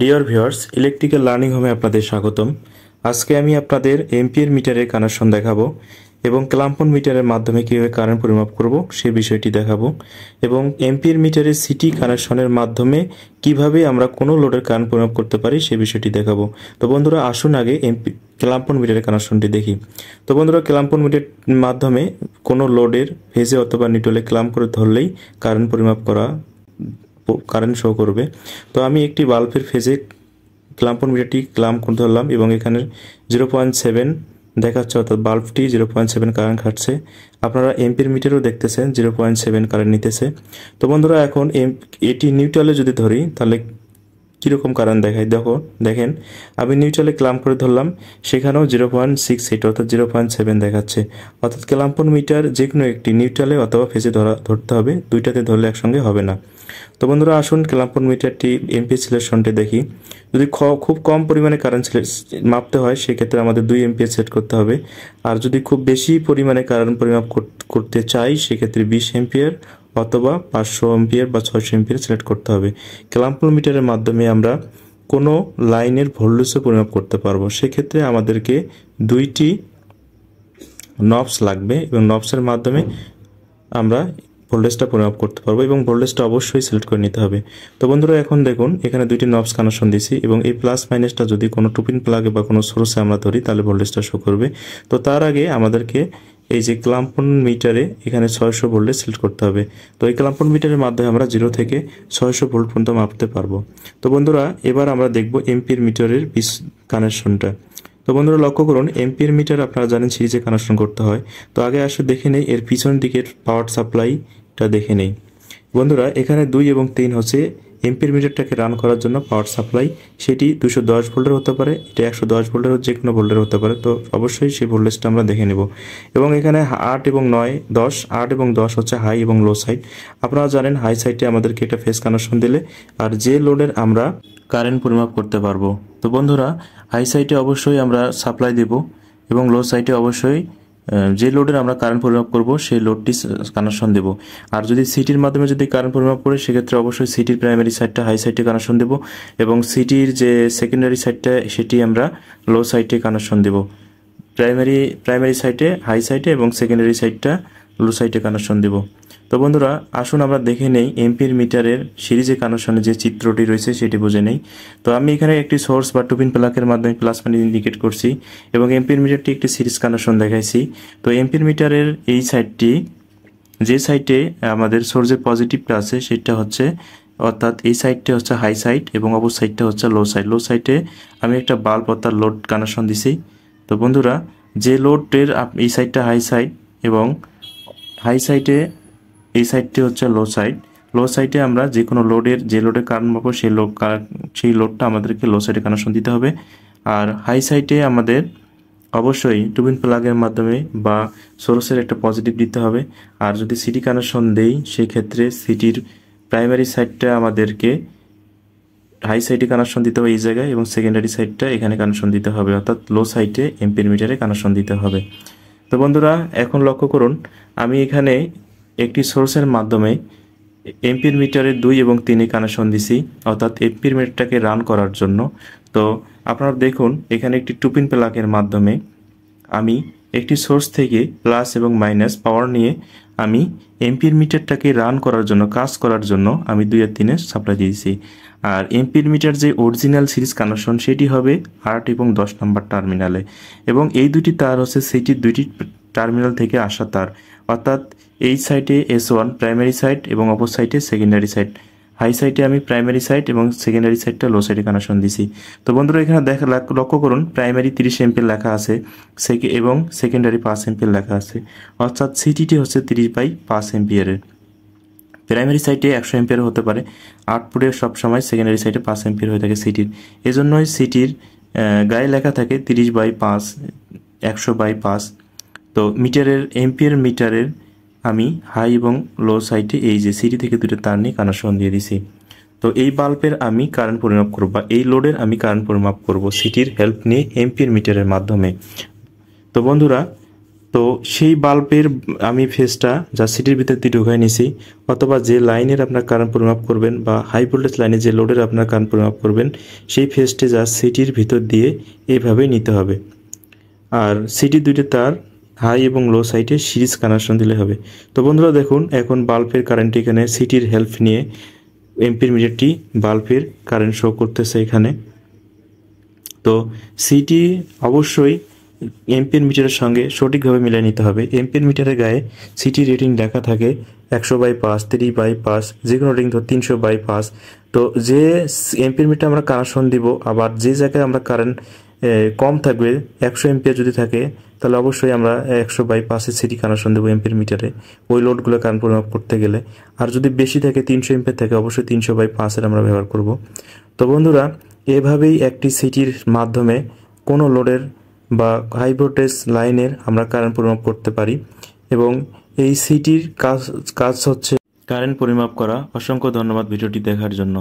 Dear viewers, electrical learning হোমে আপনাদের স্বাগতম। আজকে আমি আপনাদের এম্পিয়ার মিটারের কানেকশন দেখাবো এবং ক্লাম্পন মিটারের মাধ্যমে কীভাবে কারেন্ট পরিমাপ করব সেই বিষয়টি দেখাবো এবং এম্পিয়ার মিটারের সিটি কানেকশনের মাধ্যমে কিভাবে আমরা কোনো লোডের কারেন্ট পরিমাপ করতে পারি সেই বিষয়টি দেখাবো। তো বন্ধুরা, আসুন আগে ক্লাম্পন মিটারের কানেকশনটি দেখি। তো বন্ধুরা, ক্লাম্পন মিটারের মাধ্যমে কোনো লোডের ফেজে অথবা নিউট্রালে ক্লাম্প করে ধরলেই কারেন্ট পরিমাপ করা কারেন্ট শো করবে। তো আমি একটি বাল্বের ফেজে ক্লাম্পন মিটারটি ক্লাম্প করে ধরলাম এবং এখানে 0.7 দেখাচ্ছে, অর্থাৎ বাল্বটি 0.7 কারেন্ট খাটছে। আপনারা এম্পিয়ার মিটারও দেখতেছেন 0.7 কারেন্ট নিতেছে। তো বন্ধুরা, এখন এটি নিউট্রালে যদি ধরি তাহলে কীরকম কারেন্ট দেখায় দেখেন আমি নিউট্রালে ক্লাম্প করে ধরলাম, সেখানেও 0.68 অর্থাৎ 0.7 দেখাচ্ছে। অর্থাৎ ক্লাম্পন মিটার যে কোনো একটি নিউট্রালে অথবা ফেজে ধরতে হবে, দুইটাতে ধরলে একসঙ্গে হবে না। তো বন্ধুরা, আসুন ক্লাম্পন মিটারটি এমপিয়ার সিলেকশনটি দেখি। যদি খুব কম পরিমাণে কারেন্ট মাপতে হয় সেক্ষেত্রে আমাদের 2 এমপিয়ার সেট করতে হবে, আর যদি খুব বেশি পরিমাণে কারেন্ট পরিমাপ করতে চাই সেক্ষেত্রে 20 এমপিয়ার অথবা 500 এমপিয়ার বা 600 এমপিয়ার সিলেক্ট করতে হবে। ক্লাম্পন মিটারের মাধ্যমে আমরা কোনো লাইনের ভোল্টেজও পরিমাপ করতে পারবো। সেক্ষেত্রে আমাদেরকে 2টি নবস লাগবে এবং নবসের মাধ্যমে আমরা ভোল্টেজটা পরিমাপ করতে পারবো এবং ভোল্টেজটা অবশ্যই সিলেক্ট করে নিতে হবে। তো বন্ধুরা, এখন দেখুন এখানে 2টি নবস কানেকশন দিয়েছি এবং এই প্লাস মাইনাসটা যদি কোনো টুপিন প্লাগে বা কোনো সোর্সে আমরা ধরি তাহলে ভোল্টেজটা শো করবে। তো তার আগে আমাদেরকে এই যে ক্লাম্পন মিটারে এখানে 600 ভোল্টেজ সিলেক্ট করতে হবে। তো এই ক্লাম্পন মিটারের মাধ্যমে আমরা 0 থেকে 600 ভোল্ট পর্যন্ত মাপতে পারবো। তো বন্ধুরা, এবার আমরা দেখব এম্পিয়ার মিটারের কানেকশনটা। তো বন্ধুরা, লক্ষ্য করুন এম্পিয়ার মিটার আপনারা জানেন সিরিজে কানেকশন করতে হয়। তো আগে আসলে দেখে নেই এর পিছন দিকের পাওয়ার সাপ্লাইটা দেখে নেই। বন্ধুরা, এখানে 2 এবং 3 হচ্ছে এম্পিয়ার মিটারটাকে রান করার জন্য পাওয়ার সাপ্লাই। সেটি 210 ভোল্টের হতে পারে, এটা 110 ভোল্টের যে কোনো ভোল্টের হতে পারে। তো অবশ্যই সেই ভোল্টেজটা আমরা দেখে নেব। এবং এখানে 8 এবং 9 10 8 এবং 10 হচ্ছে হাই এবং লো সাইড। আপনারা জানেন হাই সাইডে আমাদেরকে একটা ফেজ কানেকশন দিলে আর যে লোডের আমরা কারেন্ট পরিমাপ করতে পারবো। তো বন্ধুরা, হাই সাইডে অবশ্যই আমরা সাপ্লাই দেব এবং লো সাইডে অবশ্যই যে লোডের আমরা কারেন্ট পরিমাপ করব সেই লোডটি কানেকশন দেব। আর যদি সিটির মাধ্যমে যদি কারেন্ট পরিমাপ করে সেক্ষেত্রে অবশ্যই সিটির প্রাইমারি সাইডটা হাই সাইডে কানেকশন দেব এবং সিটির যে সেকেন্ডারি সাইডটা সেটি আমরা লো সাইডে কানেকশন দেব। প্রাইমারি সাইডে হাই সাইডে এবং সেকেন্ডারি সাইডটা লো সাইডে কানেকশন দেব। তো বন্ধুরা, আসুন আমরা দেখে নেই এম্পিয়ার মিটারের সিরিজে কানেকশনে যে চিত্রটি রয়েছে সেটি বুঝে নেই। তো আমি এখানে একটি সোর্স বা টুপিন প্লাগের মাধ্যমে প্লাস মাইনাস ইন্ডিকেট করছি এবং এম্পিয়ার মিটারটি একটি সিরিজ কানেকশন দেখাইছি। তো এম্পিয়ার মিটারের এই সাইডটি, যে সাইডে আমাদের সোর্সের পজিটিভটা আছে সেটা হচ্ছে, অর্থাৎ এই সাইডটা হচ্ছে হাই সাইড এবং অপর সাইডটা হচ্ছে লো সাইড। লো সাইডে আমি একটা বাল্ব অর্থাৎ লোড কানেকশন দিছি। তো বন্ধুরা, যে লোডের এই সাইডটা হাই সাইড এবং হাই সাইডে এই সাইডটি হচ্ছে লো সাইড। লো সাইডে আমরা যে কোনো যে লোডের কারেন্ট পাবো সেই লোডটা আমাদেরকে লো সাইডে কানেকশন দিতে হবে। আর হাই সাইডে আমাদের অবশ্যই টুবিন প্লাগের মাধ্যমে বা সোর্সের একটা পজিটিভ দিতে হবে। আর যদি সিটি কানেকশন দেই সেক্ষেত্রে সিটির প্রাইমারি সাইডটা আমাদেরকে হাই সাইডে কানেকশন দিতে হবে এই জায়গায় এবং সেকেন্ডারি সাইডটা এখানে কানেকশন দিতে হবে, অর্থাৎ লো সাইডে এম্পিয়ার মিটারে কানেকশন দিতে হবে। তো বন্ধুরা, এখন লক্ষ্য করুন আমি এখানে একটি সোর্সের মাধ্যমে এম্পিয়ার মিটারে 2 এবং 3 কানেকশন দিছি, অর্থাৎ এম্পিয়ার মিটারটাকে রান করার জন্য। তো আপনারা দেখুন এখানে একটি টুপিন প্লাগের মাধ্যমে আমি একটি সোর্স থেকে প্লাস এবং মাইনাস পাওয়ার নিয়ে আমি এম্পিয়ার মিটারটাকে রান করার জন্য, কাজ করার জন্য আমি 2 আর 3 সাপ্লাই দিয়েছি। আর এম্পিয়ার মিটার যে অরিজিনাল সিরিজ কানেকশন সেটি হবে 8 এবং 10 নম্বর টার্মিনালে এবং এই 2টি তার হচ্ছে সিটির 2টি টার্মিনাল থেকে আসা তার, অর্থাৎ এই সাইডে S1 প্রাইমারি সাইড এবং অপর সাইডে সেকেন্ডারি সাইড। হাই সাইডে আমি প্রাইমারি সাইড এবং সেকেন্ডারি সাইডটা লো সাইডে কানেকশন দিছি। তো বন্ধুরা, এখানে লক্ষ্য করুন প্রাইমারি 30 এম্পিয়ার লেখা আছে এবং সেকেন্ডারি 5 এম্পিয়ার লেখা আছে, অর্থাৎ সিটিটি হচ্ছে 30/5 এম্পিয়ারের। প্রাইমারি সাইডে 100 এম্পিয়ার হতে পারে, আউটপুটে সবসময় সেকেন্ডারি সাইডে 5 এম্পিয়ার হয়ে থাকে সিটির। এজন্যই সিটির গায়ে লেখা থাকে 30/5 100/5। তো এম্পিয়ার মিটারের আমি হাই এবং লো সাইডে এই যে সিটি থেকে 2টা তার নিয়ে কানেকশন দিয়ে দিছি। তো এই বাল্বের আমি কারেন্ট পরিমাপ করব বা এই লোডের আমি কারেন্ট পরিমাপ করব সিটির হেল্প নিয়ে এম্পিয়ার মিটারের মাধ্যমে। তো বন্ধুরা, তো সেই বাল্বের আমি ফেজটা যা সিটির ভিতর দিয়ে ঢুকাই নিছি, অথবা যে লাইনের আপনার কারেন্ট পরিমাপ করবেন বা হাই ভোল্টেজ লাইনে যে লোডের আপনার কারেন্ট পরিমাপ করবেন সেই ফেজটি যা সিটির ভিতর দিয়ে এইভাবে নিতে হবে। আর সিটির দুইটা তার হাই এবং লো সাইডে সিরিজ কানেকশন দিলে হবে। তো বন্ধুরা দেখুন, এখন বাল্বের কারেন্ট এখানে সিটির হেল্প নিয়ে এম্পিয়ার মিটারটি বাল্বের কারেন্ট শো করতেছে এখানে। তো সিটি অবশ্যই এম্পিয়ার মিটারের সঙ্গে সঠিকভাবে মিলিয়ে নিতে হবে। এম্পিয়ার মিটারের গায়ে সিটি রেটিং লেখা থাকে 100/5, 3/5, যে কোনো রেটিং ধর 300/5। তো যে এম্পিয়ার মিটার আমরা কানেকশন দিব, আবার যে জায়গায় আমরা কারেন্ট কম থাকবে 100 এম্পিয়ার যদি থাকে, তাহলে অবশ্যই আমরা 100/5 সিটি কানেকশন দেবো এম্পিয়ার মিটারে ওই লোডগুলো কারেন্ট পরিমাপ করতে গেলে। আর যদি বেশি থাকে 300 এম্পিয়ার থাকে, অবশ্যই 300/5 আমরা ব্যবহার করব। তো বন্ধুরা, এভাবেই একটি সিটির মাধ্যমে কোনো লোডের বা হাই ভোল্টেজ লাইনের আমরা কারেন্ট পরিমাপ করতে পারি। এবং এই সিটির কাজ হচ্ছে কারেন্ট পরিমাপ করা। অসংখ্য ধন্যবাদ ভিডিওটি দেখার জন্য।